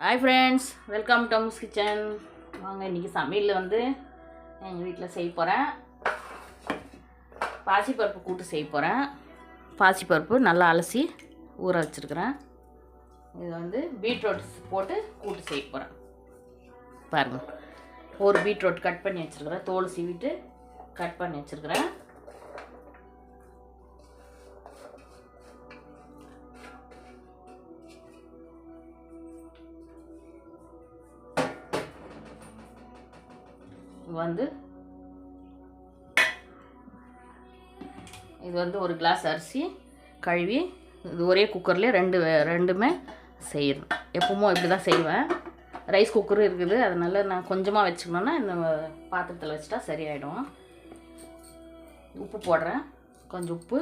Hi friends, welcome to Ammu's kitchen. வாங்க, இன்றைக்கி சமையலில் எங்கள் வீட்டில் செய்ய போகிறேன். பாசிப்பருப்பு கூட்டு செய்ய போகிறேன். பாசிப்பருப்பு நல்லா அலசி ஊற வச்சுருக்கிறேன். இது பீட்ரூட் போட்டு கூட்டு செய்ய போகிறேன். பாருங்கள், ஒரு பீட்ரூட் கட் பண்ணி வச்சுருக்கிறேன். தோல் சீவிட்டு கட் பண்ணி வச்சுருக்கிறேன். இது ஒரு கிளாஸ் அரிசி கழுவி இது ஒரே குக்கர்லேயே ரெண்டுமே செய்யணும். எப்பவும் இப்படி தான் செய்வேன். ரைஸ் குக்கரும் இருக்குது, அதனால் நான் கொஞ்சமாக வச்சுக்கணுன்னா இந்த பாத்திரத்தில் வச்சுட்டா சரியாயிடும். உப்பு போடுறேன், கொஞ்சம் உப்பு.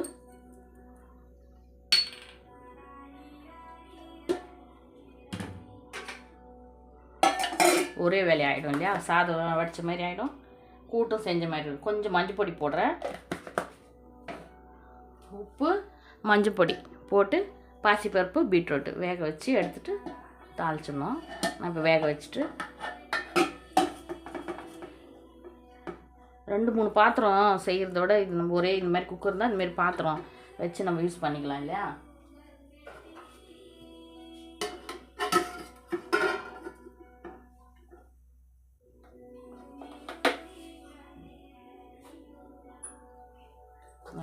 ஒரே வேலை ஆகிடும் இல்லையா, சாதம் வடித்த மாதிரி ஆகிடும், கூட்டும் செஞ்ச மாதிரி இருக்கும். கொஞ்சம் மஞ்சள் பொடி போடுறேன். உப்பு மஞ்சள் பொடி போட்டு பாசிப்பருப்பு பீட்ரூட்டு வேக வச்சு எடுத்துகிட்டு தாளிச்சிடணும். நான் இப்போ வேக வச்சுட்டு 2-3 பாத்திரம் செய்கிறதோட இது நம்ம ஒரே இந்த மாதிரி குக்கர் தான், இந்தமாரி பாத்திரம் வச்சு நம்ம யூஸ் பண்ணிக்கலாம் இல்லையா.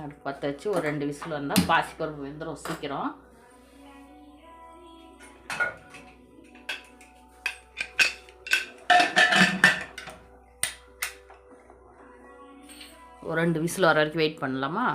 அடுப்பு பற்ற வச்சு ஒரு 2 விசில் வந்தால் பாசிப்பருப்பு வெந்துடும் சீக்கிரம். ஒரு 2 விசில் வர வரைக்கும் வெயிட் பண்ணலாமா.